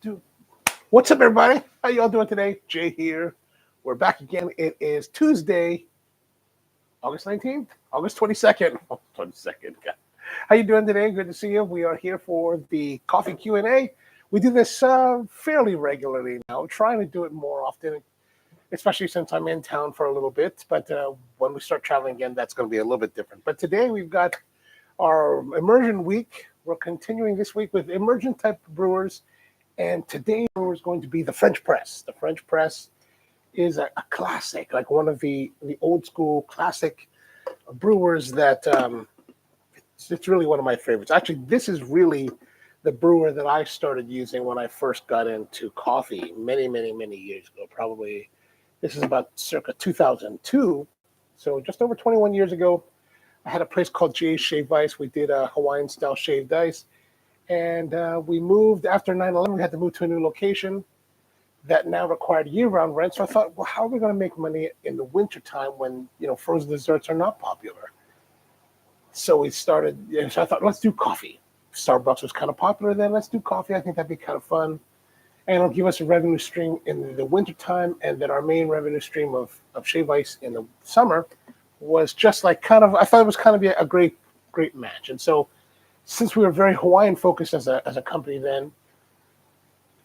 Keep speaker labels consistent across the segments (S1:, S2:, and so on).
S1: Do. What's up, everybody? How y'all doing today? Jay here. We're back again. It is Tuesday, August 19th, August 22nd. Oh, 22nd. How you doing today? Good to see you. We are here for the coffee Q&A. We do this fairly regularly now. Trying to do it more often, especially since I'm in town for a little bit. But when we start traveling again, that's going to be a little bit different. But today we've got our Immersion week. We're continuing this week with Immersion type brewers. And today's brewer is going to be the French Press. The French Press is a classic, like one of the old school classic brewers that it's really one of my favorites. Actually, this is really the brewer that I started using when I first got into coffee many years ago. Probably this is about circa 2002. So just over 21 years ago, I had a place called Jay's Shaved Ice. We did a Hawaiian style shaved ice. And we moved after 9/11. We had to move to a new location that now required year-round rent. So I thought, well, how are we going to make money in the wintertime when, frozen desserts are not popular? So we started, so I thought, let's do coffee. Starbucks was kind of popular then. Let's do coffee. I think that'd be kind of fun. And it'll give us a revenue stream in the wintertime. And then our main revenue stream of shave ice in the summer was just like I thought it was kind of a great match. And so since we were very Hawaiian focused as a company then,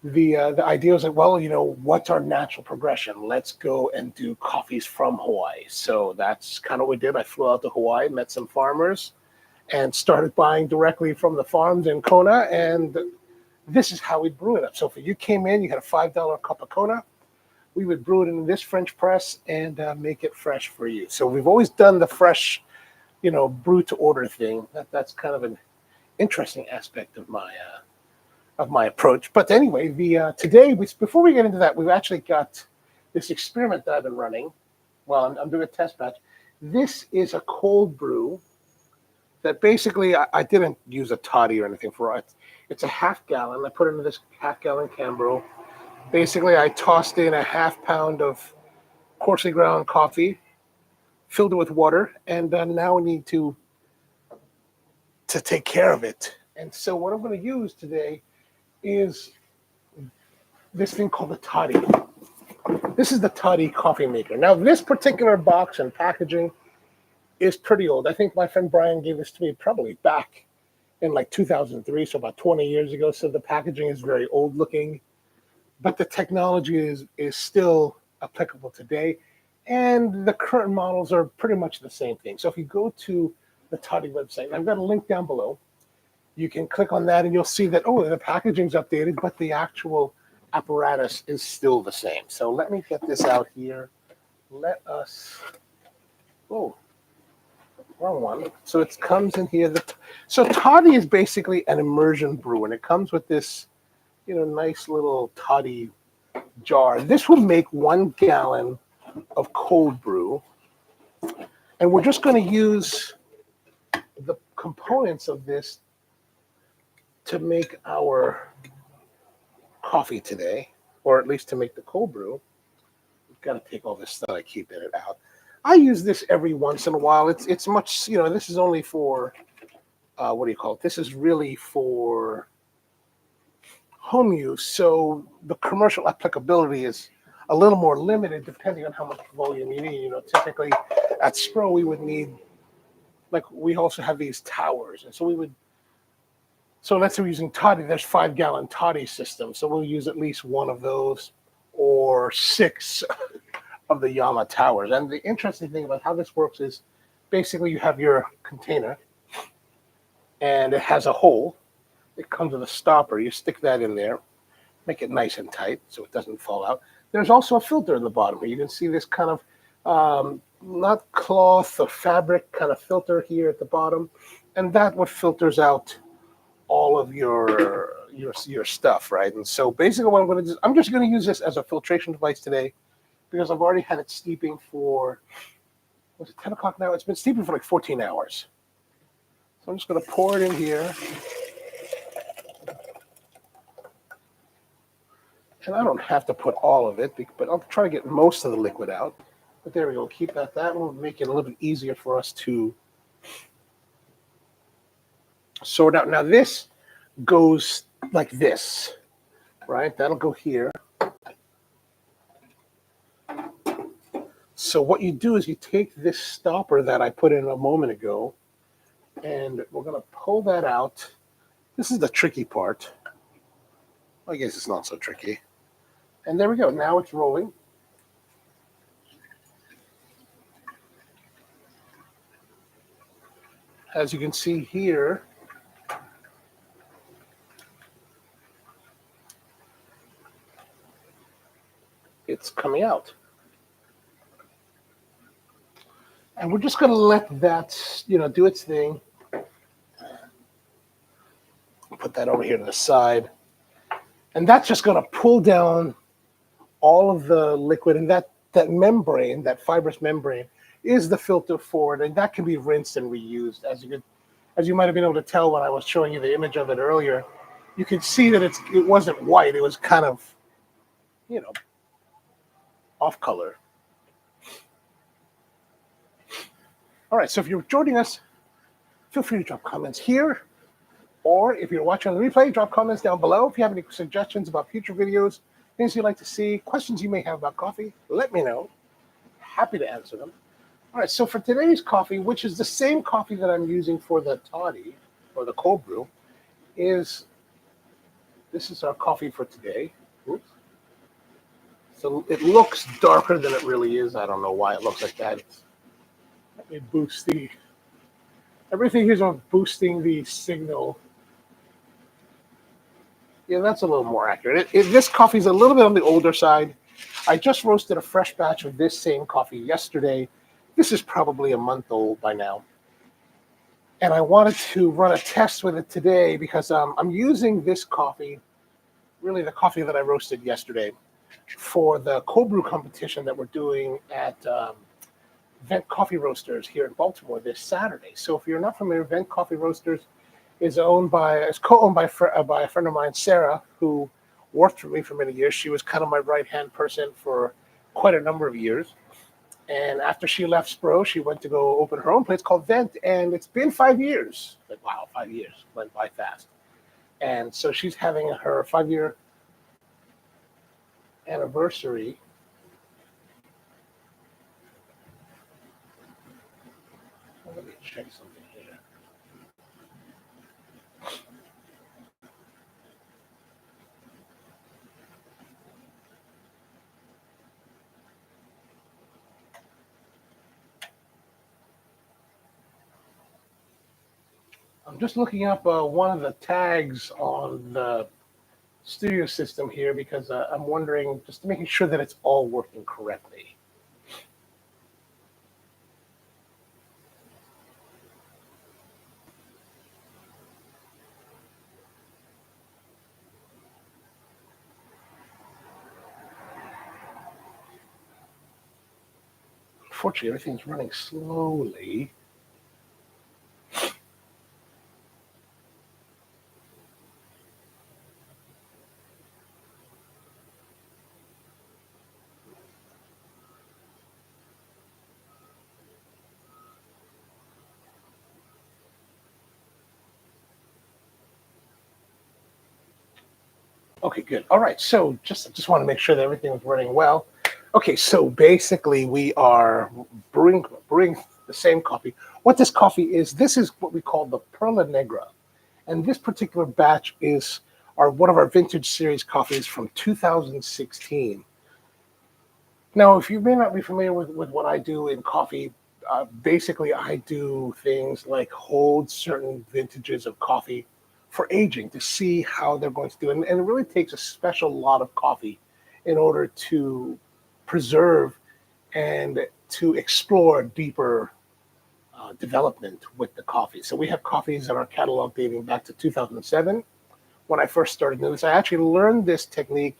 S1: the idea was like, well, what's our natural progression? Let's go and do coffees from Hawaii. So that's kind of what we did. I flew out to Hawaii, met some farmers, and started buying directly from the farms in Kona. And this is how we brew it up. So if you came in, you had a $5 cup of Kona, we would brew it in this French press and make it fresh for you. So we've always done the fresh, brew to order thing. That's kind of an interesting aspect of my approach. But anyway, today before we get into that, we've actually got this experiment that I've been running. Well, I'm doing a test batch. This is a cold brew that basically I didn't use a toddy or anything for it. It's a half gallon. I put it in this half-gallon Chambord. Basically, I tossed in a half pound of coarsely ground coffee, filled it with water, and now we need to take care of it. And so what I'm going to use today is this thing called the toddy. This is the toddy coffee maker. Now, this particular box and packaging is pretty old. I think my friend Brian gave this to me probably back in like 2003, so about 20 years ago. So the packaging is very old looking, but the technology is still applicable today. And the current models are pretty much the same thing. So if you go to the toddy website, and I've got a link down below, you can click on that and you'll see that, the packaging's updated, but the actual apparatus is still the same. So let me get this out here. Wrong one. So it comes in here. So toddy is basically an immersion brew, and it comes with this, nice little toddy jar. This will make 1 gallon of cold brew, and we're just going to use the components of this to make our coffee today, or at least to make the cold brew. We've got to take all this stuff I keep in it out. I use this every once in a while. It's much, this is only for, This is really for home use. So the commercial applicability is a little more limited depending on how much volume you need. Typically at Spro, we would need, we also have these towers. And so let's say we're using toddy, there's 5-gallon toddy system. So we'll use at least one of those or 6 of the Yama towers. And the interesting thing about how this works is basically you have your container and it has a hole. It comes with a stopper. You stick that in there, make it nice and tight so it doesn't fall out. There's also a filter in the bottom. You can see this kind of not cloth or fabric kind of filter here at the bottom. And that what filters out all of your stuff, right? And so basically what I'm going to do, I'm just going to use this as a filtration device today because I've already had it steeping for, was it 10 o'clock now? It's been steeping for like 14 hours. So I'm just going to pour it in here. And I don't have to put all of it, but I'll try to get most of the liquid out. But there we go. Keep that. That will make it a little bit easier for us to sort out. Now this goes like this. right? That'll go here. So what you do is you take this stopper that I put in a moment ago, and we're going to pull that out. This is the tricky part. I guess it's not so tricky. And there we go. Now it's rolling. As you can see here, it's coming out. And we're just going to let that, do its thing. Put that over here to the side. And that's just going to pull down all of the liquid. And that membrane, that fibrous membrane, is the filter for it. And that can be rinsed and reused. As you might have been able to tell when I was showing you the image of it earlier, you could see that it wasn't white. It was kind of, off color. All right, so if you're joining us, feel free to drop comments here, or if you're watching on the replay, drop comments down below. If you have any suggestions about future videos, things you'd like to see, questions you may have about coffee, let me know. Happy to answer them. All right, so for today's coffee, which is the same coffee that I'm using for the toddy, or the cold brew, this is our coffee for today. Oops. So it looks darker than it really is. I don't know why it looks like that. Let me boost everything here's on boosting the signal. Yeah, that's a little more accurate. This coffee's a little bit on the older side. I just roasted a fresh batch of this same coffee yesterday. This is probably a month old by now. And I wanted to run a test with it today because I'm using this coffee, really the coffee that I roasted yesterday, for the cold brew competition that we're doing at Vent Coffee Roasters here in Baltimore this Saturday. So if you're not familiar, Vent Coffee Roasters is co-owned by a friend of mine, Sarah, who worked for me for many years. She was kind of my right-hand person for quite a number of years. And after she left Spro, she went to go open her own place called Vent, and it's been 5 years. Like, wow, 5 years went by fast. And so she's having her 5-year anniversary. Let me check something here. I'm just looking up one of the tags on the studio system here because I'm wondering, just making sure that it's all working correctly. Unfortunately, everything's running slowly. Okay, good. All right, so just want to make sure that everything is running well. Okay, so basically we are brewing the same coffee. What this coffee is, this is what we call the Perla Negra. And this particular batch is one of our vintage series coffees from 2016. Now, if you may not be familiar with what I do in coffee, basically I do things like hold certain vintages of coffee for aging to see how they're going to do. And it really takes a special lot of coffee in order to preserve and to explore deeper development with the coffee. So we have coffees in our catalog dating back to 2007. When I first started doing this, I actually learned this technique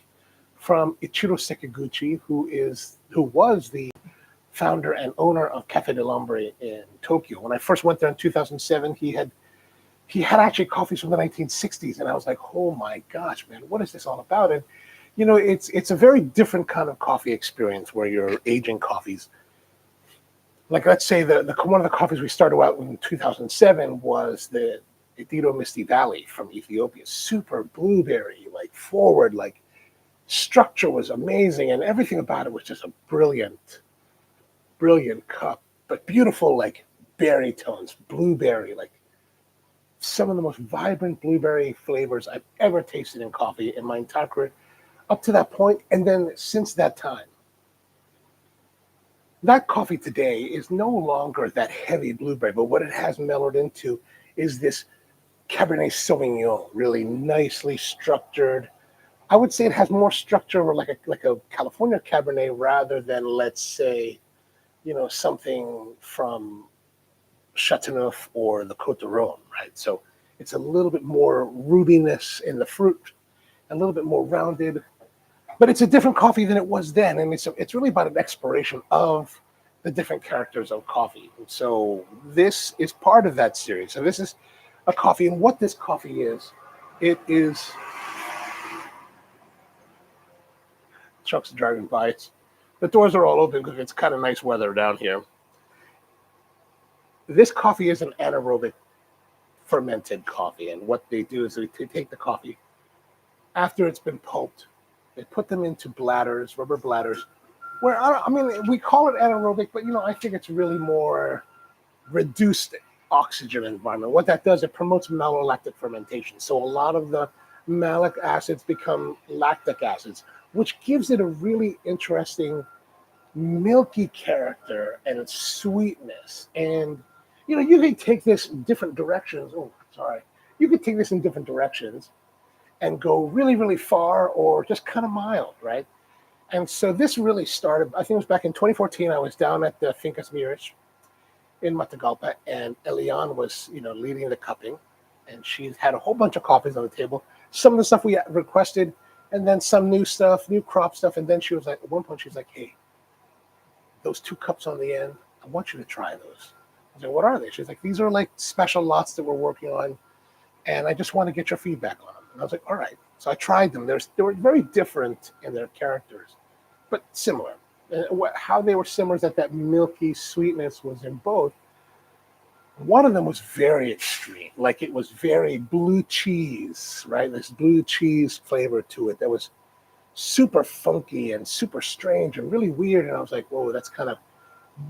S1: from Ichiro Sekiguchi, who was the founder and owner of Cafe du Spro in Tokyo. When I first went there in 2007, he had actually coffees from the 1960s, and I was like, oh my gosh, man, what is this all about? And it's a very different kind of coffee experience where you're aging coffees. Like, let's say one of the coffees we started out in 2007 was the Edito Misty Valley from Ethiopia. Super blueberry, like forward, like structure was amazing, and everything about it was just a brilliant, brilliant cup. But beautiful, like berry tones, blueberry, like some of the most vibrant blueberry flavors I've ever tasted in coffee in my entire career up to that point. And then since that time, that coffee today is no longer that heavy blueberry, but what it has mellowed into is this Cabernet Sauvignon, really nicely structured. I would say it has more structure like a California Cabernet rather than, let's say, something from Chateauneuf or the Côte d'Or, right? So it's a little bit more rubiness in the fruit, a little bit more rounded, but it's a different coffee than it was then, and it's really about an exploration of the different characters of coffee. And so this is part of that series. So this is a coffee, and what this coffee is, it is trucks driving by. The doors are all open because it's kind of nice weather down here. This coffee is an anaerobic fermented coffee, and what they do is they take the coffee after it's been pulped, they put them into bladders, rubber bladders, where I mean we call it anaerobic, but I think it's really more reduced oxygen environment. What that does, it promotes malolactic fermentation. So a lot of the malic acids become lactic acids, which gives it a really interesting milky character and sweetness. And you can take this in different directions. You could take this in different directions and go really, really far or just kind of mild, right? And so this really started, I think it was back in 2014. I was down at the Fincas Miras in Matagalpa, and Eliane was, leading the cupping, and she had a whole bunch of coffees on the table. Some of the stuff we requested, and then some new stuff, new crop stuff. And then she was like, at one point, she was like, "Hey, those 2 cups on the end, I want you to try those." I was like, "What are they?" She's like, "These are like special lots that we're working on, and I just want to get your feedback on them." And I was like, "All right." So I tried them. They were very different in their characters, but similar. And how they were similar is that milky sweetness was in both. One of them was very extreme, like it was very blue cheese, right? This blue cheese flavor to it that was super funky and super strange and really weird. And I was like, whoa, that's kind of,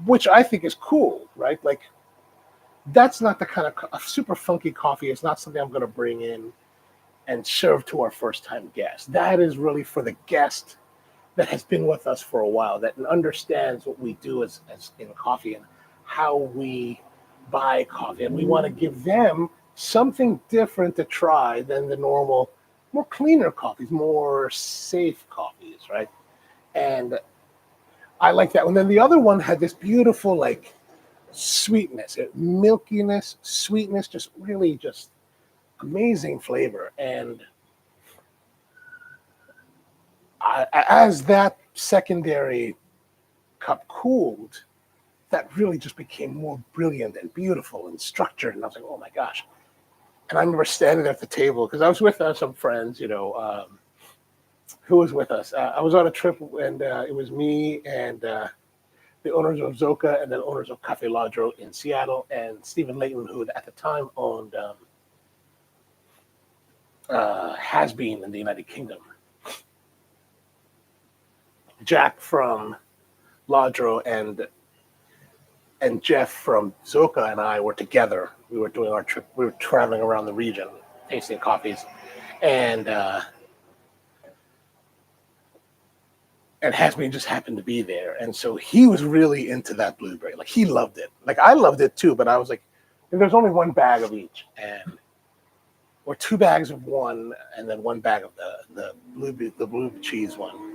S1: which I think is cool, right? Like, that's not the kind of a super funky coffee. It's not something I'm going to bring in and serve to our first time guest. That is really for the guest that has been with us for a while, that understands what we do as in coffee and how we buy coffee. And we want to give them something different to try than the normal, more cleaner coffees, more safe coffees, right? And I like that. And then the other one had this beautiful, like, sweetness, milkiness, sweetness, just really just amazing flavor. And as that secondary cup cooled, that really just became more brilliant and beautiful and structured. And I was like, oh my gosh. And I remember standing at the table because I was with some friends, who was with us. I was on a trip, and it was me and the owners of Zoka and the owners of Cafe Ladro in Seattle, and Stephen Layton, who at the time owned Has Been in the United Kingdom. Jack from Ladro and Jeff from Zoka and I were together. We were doing our trip. We were traveling around the region, tasting coffees, and Hasbeen just happened to be there. And so he was really into that blueberry. Like, he loved it. Like, I loved it too, but I was like, there's only 1 bag of each, or 2 bags of one, and then 1 bag of the blue cheese one.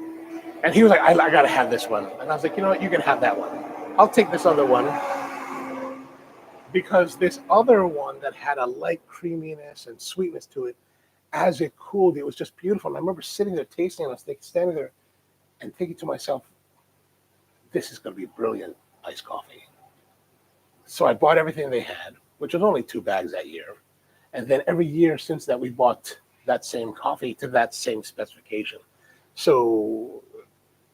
S1: And he was like, I got to have this one. And I was like, you know what? You can have that one. I'll take this other one, because this other one that had a light creaminess and sweetness to it, as it cooled, it was just beautiful. And I remember sitting there tasting, and I was standing there and thinking to myself, this is going to be brilliant iced coffee. So I bought everything they had, which was only 2 bags that year. And then every year since that, we bought that same coffee to that same specification. So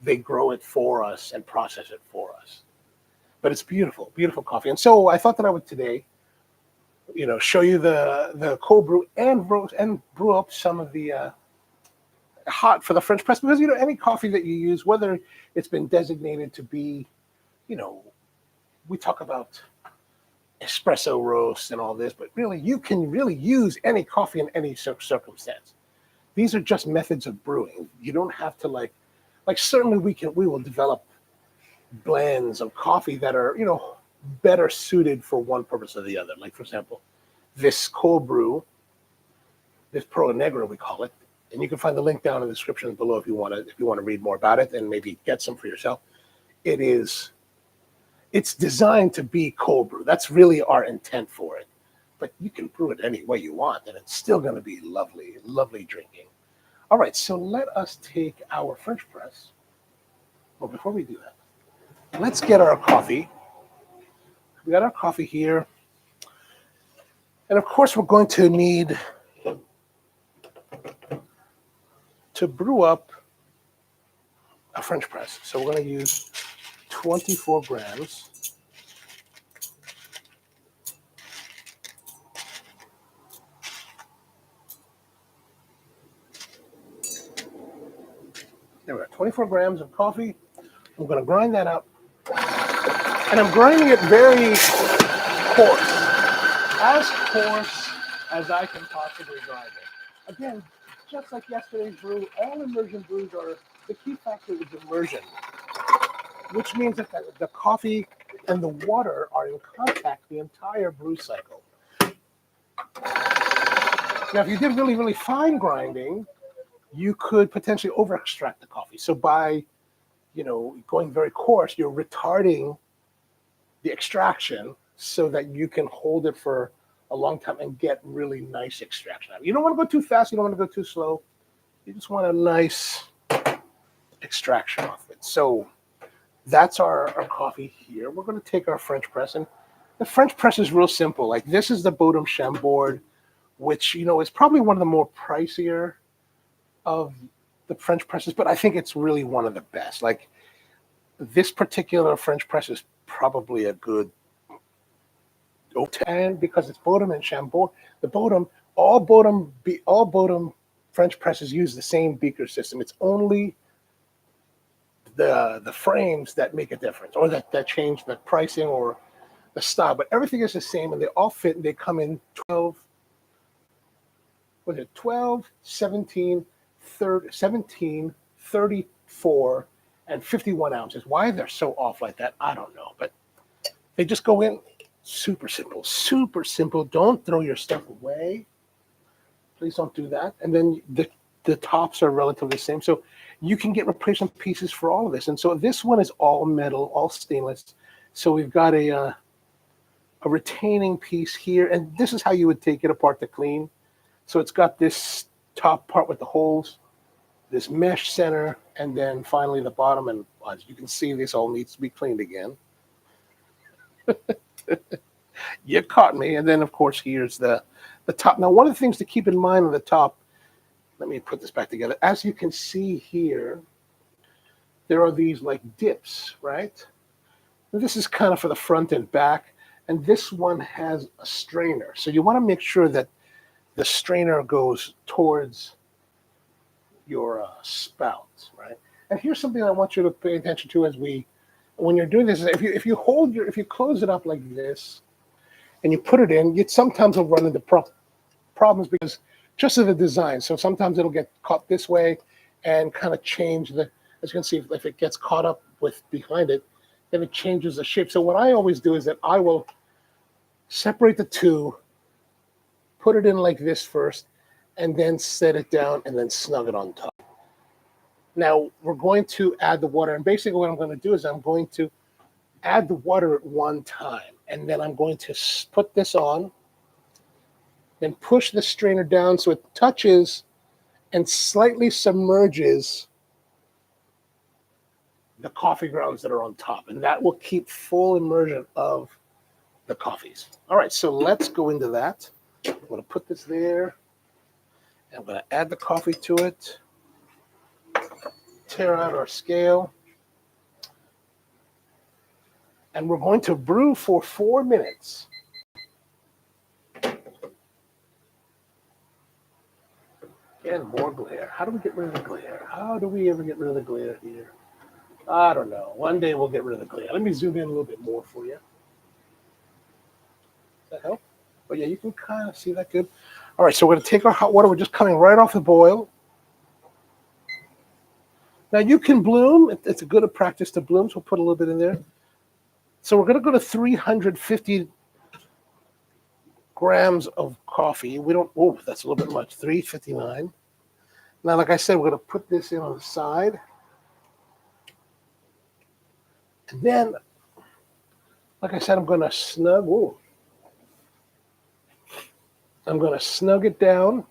S1: they grow it for us and process it for us. But it's beautiful, beautiful coffee. And so I thought that I would today show you the cold brew and brew up some of the hot for the French press, because any coffee that you use, whether it's been designated to be, we talk about espresso roast and all this, but really you can really use any coffee in any circumstance. These are just methods of brewing. You don't have to like certainly we will develop blends of coffee that are better suited for one purpose or the other. Like, for example, this cold brew, this Pro Negro we call it, and you can find the link down in the description below if you want to read more about it and maybe get some for yourself. It's designed to be cold brew. That's really our intent for it. But you can brew it any way you want, and it's still going to be lovely, lovely drinking. All right, so let us take our French press. Well, before we do that, let's get our coffee. We got our coffee here. And of course, we're going to need to brew up a French press. So we're going to use 24 grams. There we go, 24 grams of coffee. I'm going to grind that up. And I'm grinding it very coarse as I can possibly grind it. Again, just like yesterday's brew, all immersion brews are, the key factor is immersion, which means that the coffee and the water are in contact the entire brew cycle. Now, if you did really, really fine grinding, you could potentially over extract the coffee. So by, going very coarse, you're retarding the extraction so that you can hold it for a long time and get really nice extraction out of it. You don't want to go too fast. You don't want to go too slow. You just want a nice extraction off it. So that's our coffee here. We're going to take our French press, and the French press is real simple. Like, this is the Bodum Chambord, which, is probably one of the more pricier of the French presses, but I think it's really one of the best. Like, this particular French press is probably a good 10 because it's Bodum and Chambord. The Bodum, all Bodum French presses use the same beaker system. It's only the frames that make a difference, or that change the pricing or the style, but everything is the same, and they all fit, and they come in 12, 17, 34, and 51 ounces. Why they're so off like that, I don't know, but they just go in super simple, super simple. Don't throw your stuff away. Please don't do that. And then the tops are relatively the same, so you can get replacement pieces for all of this. And so this one is all metal, all stainless. So we've got a retaining piece here, and this is how you would take it apart to clean. So it's got this top part with the holes, this mesh center, and then finally the bottom. And as you can see, this all needs to be cleaned again. You caught me. And then, of course, here's the top. Now, one of the things to keep in mind on the top, let me put this back together. As you can see here, there are these like dips, right? And this is kind of for the front and back. And this one has a strainer. So you want to make sure that the strainer goes towards your spout, right? And here's something I want you to pay attention to when you're doing this. Is if you close it up like this and you put it in, you sometimes will run into problems because just of the design. So sometimes it'll get caught this way and kind of change as you can see, if it gets caught up with behind it, then it changes the shape. So what I always do is that I will separate the two, put it in like this first, and then set it down and then snug it on top. Now we're going to add the water, and basically what I'm going to do is I'm going to add the water at one time, and then I'm going to put this on, then push the strainer down so it touches and slightly submerges the coffee grounds that are on top, and that will keep full immersion of the coffees. All right, so let's go into that. I'm going to put this there, and I'm going to add the coffee to it, tear out our scale, and we're going to brew for 4 minutes. And more glare. How do we get rid of the glare? How do we ever get rid of the glare here? I don't know. One day we'll get rid of the glare. Let me zoom in a little bit more for you. Does that help? But yeah, you can kind of see that good. All right, so we're going to take our hot water. We're just coming right off the boil. Now you can bloom. It's a good practice to bloom, so we'll put a little bit in there. So we're going to go to 350 grams of coffee. We don't, oh, that's a little bit much, 359. Now, like I said, we're going to put this in on the side. And then, like I said, I'm going to snug it down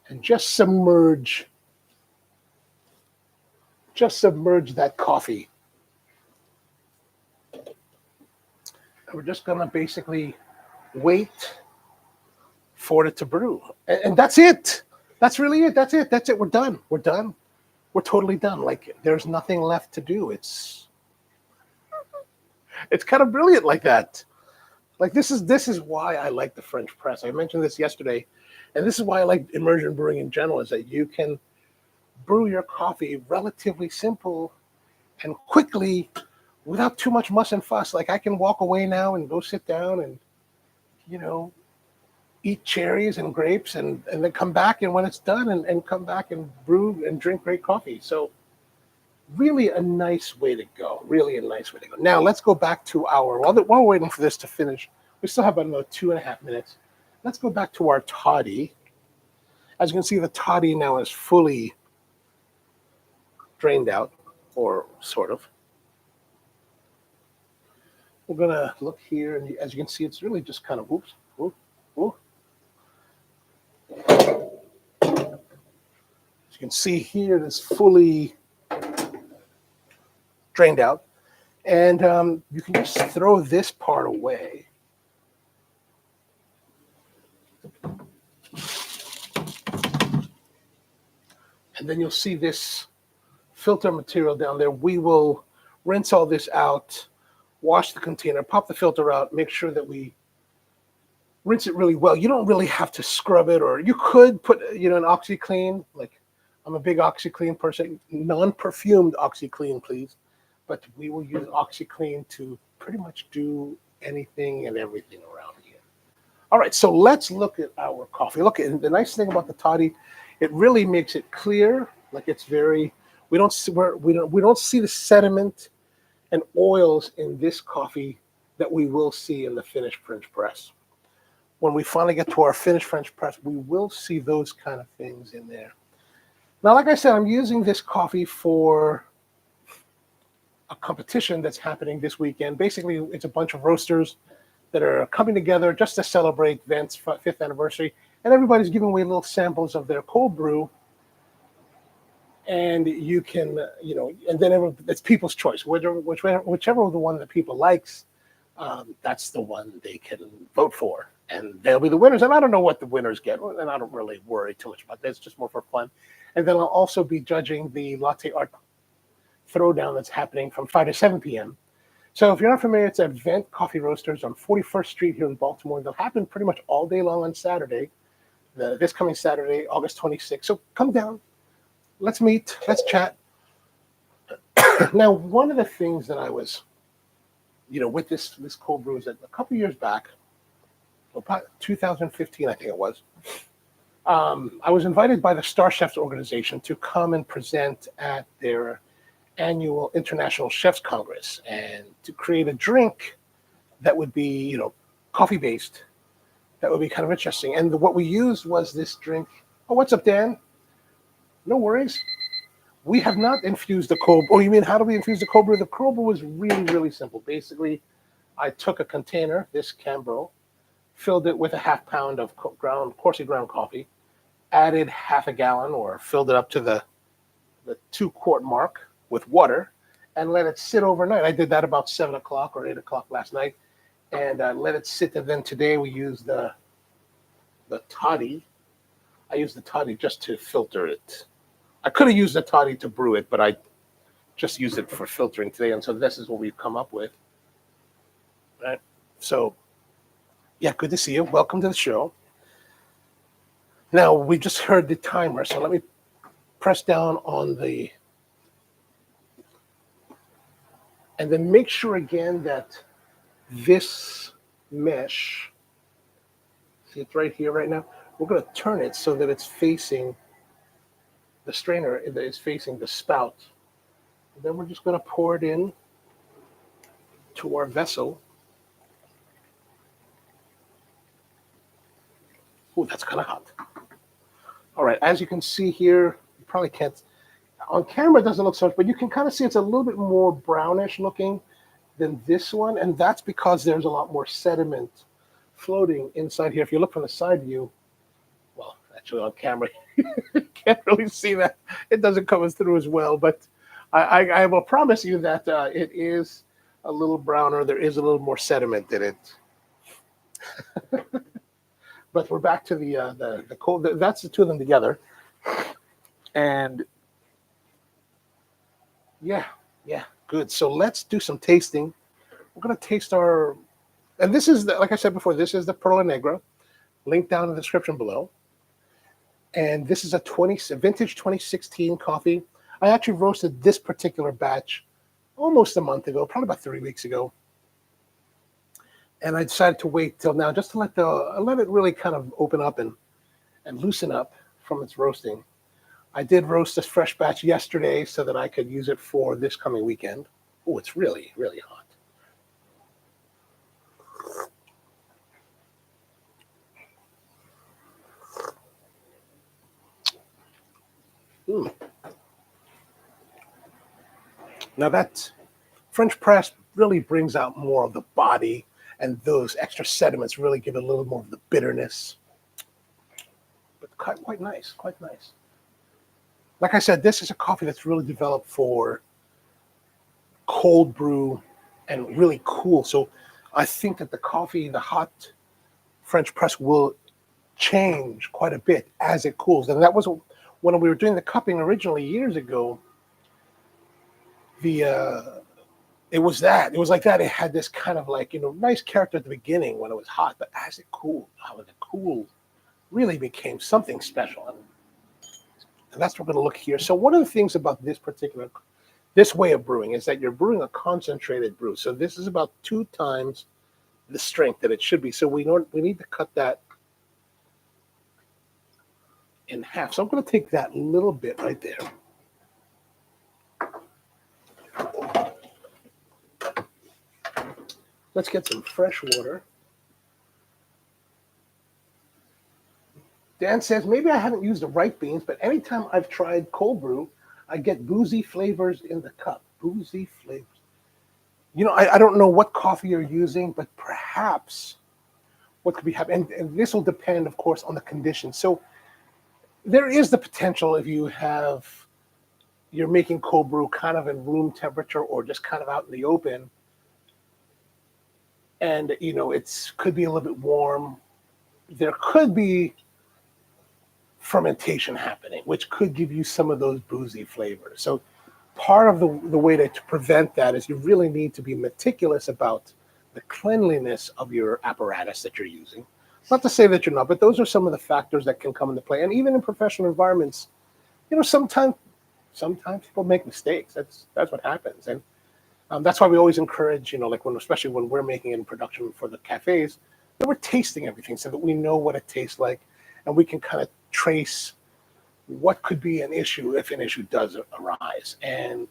S1: and just submerge that coffee. And we're just going to basically wait for it to brew. And that's it. That's really it. That's it. We're done. We're done. We're totally done. Like, there's nothing left to do. It's kind of brilliant like that. Like, this is why I like the French press. I mentioned this yesterday, and this is why I like immersion brewing in general, is that you can brew your coffee relatively simple and quickly without too much muss and fuss. Like, I can walk away now and go sit down and, eat cherries and grapes and then come back, and when it's done and come back and brew and drink great coffee. So really a nice way to go. Really a nice way to go. Now let's go back to while we're waiting for this to finish, we still have about another 2.5 minutes. Let's go back to our toddy. As you can see, the toddy now is fully drained out, or sort of. We're gonna look here, and as you can see, it's really just kind of whoops. As you can see here, it is fully drained out, and you can just throw this part away. And then you'll see this filter material down there. We will rinse all this out, wash the container, pop the filter out, make sure that we rinse it really well. You don't really have to scrub it, or you could put, an OxiClean. Like, I'm a big OxiClean person, non-perfumed OxiClean, please. But we will use OxiClean to pretty much do anything and everything around here. All right, so let's look at our coffee. Look, and the nice thing about the toddy, it really makes it clear. Like, it's very, we don't see the sediment and oils in this coffee that we will see in the finished French press. When we finally get to our finished French press, we will see those kind of things in there. Now, like I said, I'm using this coffee for a competition that's happening this weekend. Basically, it's a bunch of roasters that are coming together just to celebrate Vent's 5th anniversary, and everybody's giving away little samples of their cold brew. And you can, and then it's people's choice. Whichever the one that people likes, that's the one they can vote for, and they'll be the winners. And I don't know what the winners get, and I don't really worry too much about that. It's just more for fun. And then I'll also be judging the latte art throwdown that's happening from 5 to 7 p.m. So if you're not familiar, it's at Vent Coffee Roasters on 41st Street here in Baltimore. They'll happen pretty much all day long on Saturday, this coming Saturday, August 26th. So come down, let's meet, let's chat. Now, one of the things that I was, with this cold brew is that a couple years back, about 2015, I think it was, I was invited by the Star Chefs organization to come and present at their annual International Chefs Congress and to create a drink that would be, coffee-based, that would be kind of interesting. And what we used was this drink. Oh, what's up, Dan? No worries. We have not infused the cold. Oh, you mean how do we infuse the cold brew? The cold brew was really, really simple. Basically, I took a container, this Chambord, filled it with a half pound of coarsely ground coffee, added half a gallon or filled it up to the 2-quart mark with water, and let it sit overnight. I did that about 7 o'clock or 8 o'clock last night, and let it sit. And then today we used the toddy. I used the toddy just to filter it. I could have used the toddy to brew it, but I just used it for filtering today. And so this is what we've come up with. Right. So, yeah, good to see you. Welcome to the show. Now, we just heard the timer, so let me press down on the, and then make sure again that this mesh, see it's right here right now, we're going to turn it so that it's facing the strainer, is facing the spout. And then we're just going to pour it in to our vessel. Oh, that's kind of hot. All right, as you can see here, you probably can't, on camera it doesn't look so much, but you can kind of see it's a little bit more brownish looking than this one, and that's because there's a lot more sediment floating inside here. If you look from the side view, well, actually on camera, you can't really see that. It doesn't come through as well, but I will promise you that it is a little browner. There is a little more sediment in it. But we're back to the cold. That's the two of them together, and yeah, good. So let's do some tasting. We're gonna taste our, and this is like I said before, this is the Perla Negra. Link down in the description below. And this is a vintage 2016 coffee. I actually roasted this particular batch almost a month ago, probably about 3 weeks ago. And I decided to wait till now just to let it really kind of open up and loosen up from its roasting. I did roast this fresh batch yesterday so that I could use it for this coming weekend. Oh, it's really, really hot. Mm. Now that French press really brings out more of the body, and those extra sediments really give it a little more of the bitterness. But quite nice, quite nice. Like I said, this is a coffee that's really developed for cold brew and really cool. So I think that the hot French press will change quite a bit as it cools. And that was when we were doing the cupping originally years ago. It was like that. It had this kind of like, nice character at the beginning when it was hot, but as it cooled, really became something special. And that's what we're going to look here. So one of the things about this way of brewing is that you're brewing a concentrated brew. So this is about 2 times the strength that it should be. So we need to cut that in half. So I'm going to take that little bit right there. Let's get some fresh water. Dan says, maybe I haven't used the right beans, but anytime I've tried cold brew, I get boozy flavors in the cup. Boozy flavors. I don't know what coffee you're using, but perhaps what could be happening, and this will depend, of course, on the conditions. So there is the potential if you're making cold brew kind of in room temperature or just kind of out in the open, and it could be a little bit warm. There could be fermentation happening, which could give you some of those boozy flavors. So part of the way to prevent that is you really need to be meticulous about the cleanliness of your apparatus that you're using. Not to say that you're not, but those are some of the factors that can come into play. And even in professional environments, sometimes people make mistakes. That's what happens. And that's why we always encourage, especially when we're making it in production for the cafes, that we're tasting everything so that we know what it tastes like, and we can kind of trace what could be an issue if an issue does arise. And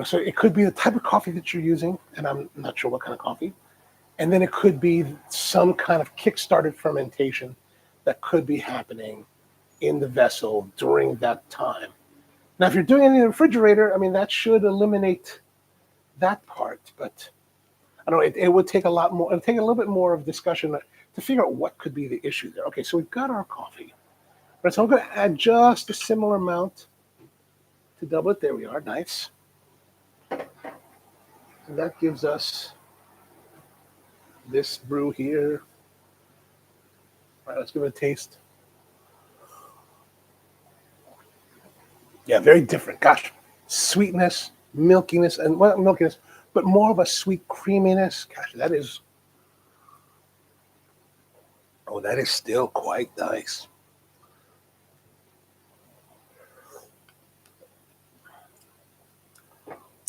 S1: so it could be the type of coffee that you're using, and I'm not sure what kind of coffee, and then it could be some kind of kick-started fermentation that could be happening in the vessel during that time. Now, if you're doing it in the refrigerator, that should eliminate that part, but I don't know, it would take a lot more, it'll take a little bit more of discussion to figure out what could be the issue there. Okay, so we've got our coffee. Right, so I'm going to add just a similar amount to double it. There we are, nice. And that gives us this brew here. All right, let's give it a taste. Yeah, very different. Gosh, sweetness, milkiness, and well, not milkiness, but more of a sweet creaminess. Gosh, that is. Oh, that is still quite nice.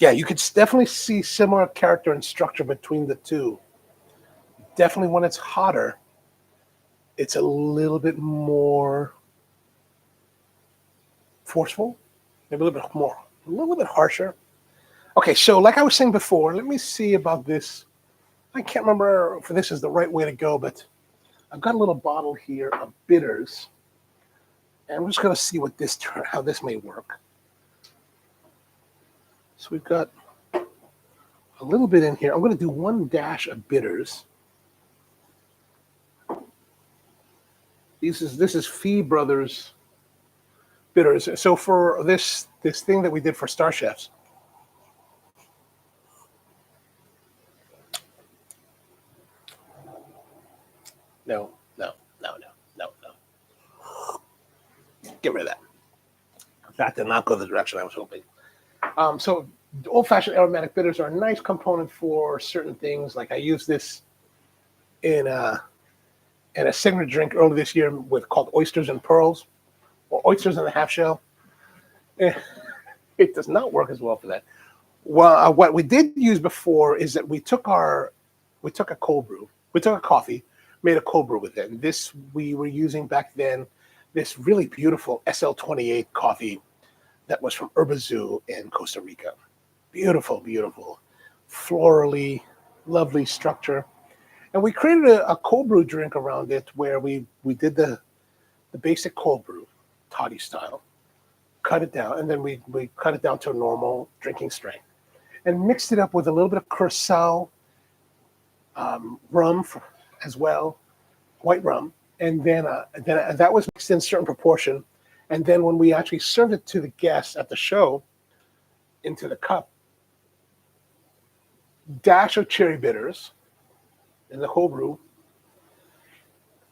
S1: Yeah, you could definitely see similar character and structure between the two. Definitely when it's hotter, it's a little bit more forceful, maybe a little bit harsher. Okay, so like I was saying before, let me see about this. I can't remember if this is the right way to go, but I've got a little bottle here of bitters, and I'm just going to see how this may work. So we've got a little bit in here. I'm going to do 1 dash of bitters. This is Fee Brothers bitters. So for this thing that we did for Star Chefs, no. Get rid of that. That did not go the direction I was hoping. So old-fashioned aromatic bitters are a nice component for certain things. Like I used this in a signature drink earlier this year called Oysters and Pearls, or Oysters in the Half Shell. It does not work as well for that. Well, what we did use before is that we took a cold brew, we took a coffee, made a cold brew with it. And this we were using back then, this really beautiful SL28 coffee that was from Herbazoo in Costa Rica. Beautiful, beautiful, florally, lovely structure. And we created a cold brew drink around it where we did the basic cold brew, toddy style, cut it down, and then we cut it down to a normal drinking strength, and mixed it up with a little bit of Curacao rum as well, white rum, and then that was mixed in a certain proportion. And then when we actually served it to the guests at the show, into the cup, dash of cherry bitters in the whole brew.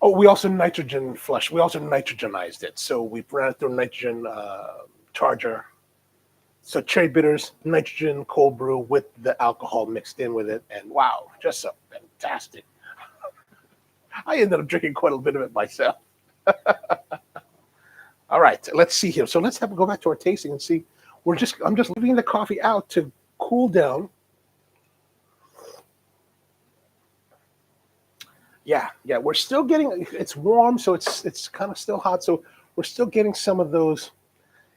S1: Oh, we also nitrogenized it. So we ran it through a nitrogen charger. So cherry bitters, nitrogen, cold brew with the alcohol mixed in with it. And wow, just so fantastic. I ended up drinking quite a bit of it myself. All right, let's see here. So let's go back to our tasting and see. I'm just leaving the coffee out to cool down. Yeah, we're still getting, it's warm, so it's kind of still hot. So we're still getting some of those.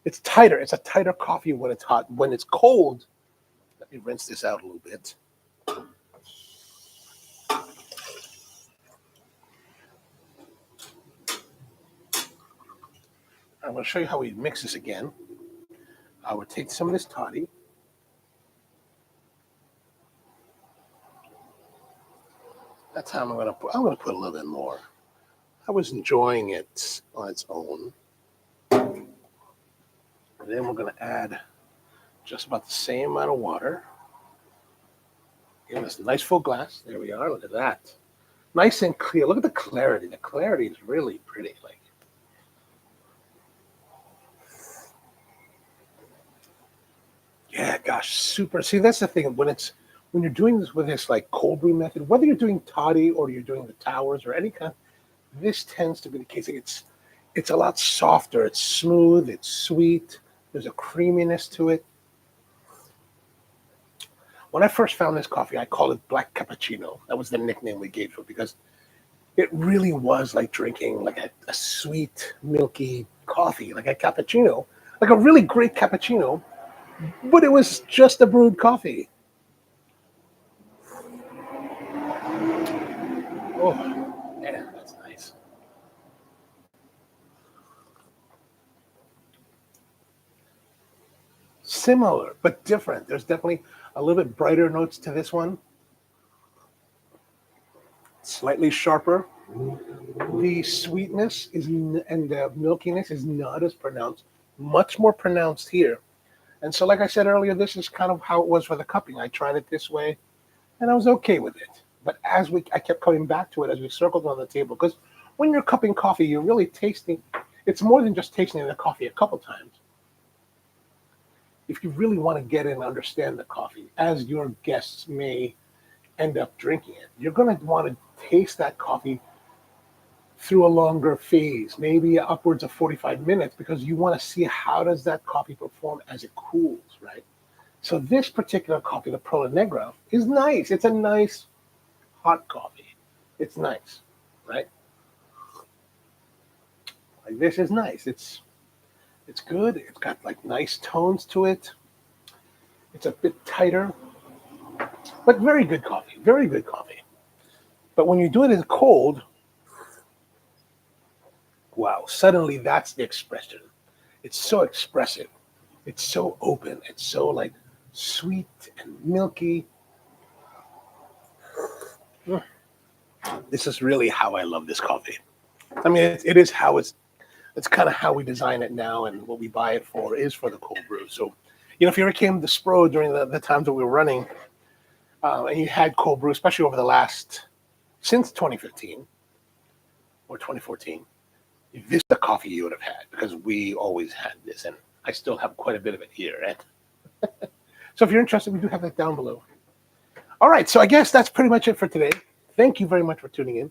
S1: It's tighter. It's a tighter coffee when it's hot. When it's cold, let me rinse this out a little bit. I'm going to show you how we mix this again. I would take some of this toddy. That's how I'm going to put a little bit more. I was enjoying it on its own. And then we're going to add just about the same amount of water. Give us a nice full glass. There we are. Look at that. Nice and clear. Look at the clarity. The clarity is really pretty. Yeah, gosh, super. See, that's the thing. When you're doing this with this like cold brew method, whether you're doing toddy or you're doing the towers or any kind, this tends to be the case. It's a lot softer. It's smooth. It's sweet. There's a creaminess to it. When I first found this coffee, I called it Black Cappuccino. That was the nickname we gave to it because it really was like drinking like a sweet, milky coffee, like a cappuccino, like a really great cappuccino, but it was just a brewed coffee. Oh, yeah, that's nice. Similar, but different. There's definitely a little bit brighter notes to this one. Slightly sharper. The sweetness and the milkiness is not as pronounced, much more pronounced here. And so, like I said earlier, this is kind of how it was for the cupping. I tried it this way, and I was okay with it. But I kept coming back to it as we circled on the table, because when you're cupping coffee, you're really tasting. It's more than just tasting the coffee a couple times. If you really want to get in and understand the coffee, as your guests may end up drinking it, you're going to want to taste that coffee through a longer phase, maybe upwards of 45 minutes, because you want to see how does that coffee perform as it cools, right? So this particular coffee, the Perla Negra, is nice. It's a nice hot coffee. It's nice, right? Like this is nice. It's good. It's got like nice tones to it. It's a bit tighter, but very good coffee. Very good coffee. But when you do it in cold, wow, suddenly that's the expression. It's so expressive. It's so open. It's so like sweet and milky. This is really how I love this coffee. I mean, it is how it's kind of how we design it now, and what we buy it for is for the cold brew. So, if you ever came to Spro during the times that we were running, and you had cold brew, especially over the last, since 2015 or 2014, this is the coffee you would have had, because we always had this, and I still have quite a bit of it here. And so if you're interested, we do have that down below. All right, so I guess that's pretty much it for today. Thank you very much for tuning in.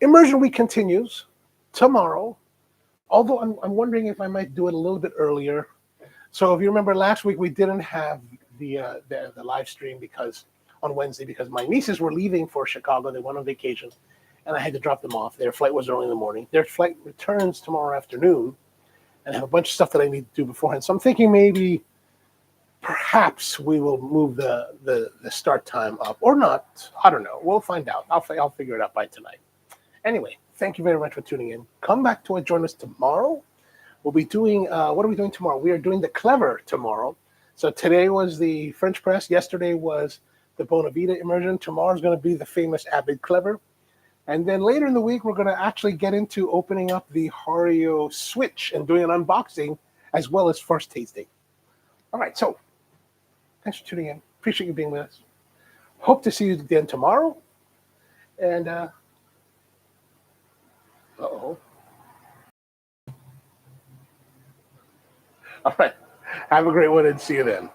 S1: Immersion Week continues tomorrow, although I'm wondering if I might do it a little bit earlier. So if you remember last week, we didn't have the live stream on Wednesday because my nieces were leaving for Chicago. They went on vacation, and I had to drop them off. Their flight was early in the morning. Their flight returns tomorrow afternoon, and I have a bunch of stuff that I need to do beforehand. So I'm thinking maybe perhaps we will move the start time up or not. I don't know. We'll find out. I'll figure it out by tonight. Anyway, thank you very much for tuning in. Come back to join us tomorrow. We'll be doing, what are we doing tomorrow? We are doing the Clever tomorrow. So today was the French Press. Yesterday was the Bonavita Immersion. Tomorrow's going to be the famous Avid Clever. And then later in the week, we're going to actually get into opening up the Hario Switch and doing an unboxing as well as first tasting. All right, so thanks for tuning in. Appreciate you being with us. Hope to see you again tomorrow. And, uh-oh. All right. Have a great one and see you then.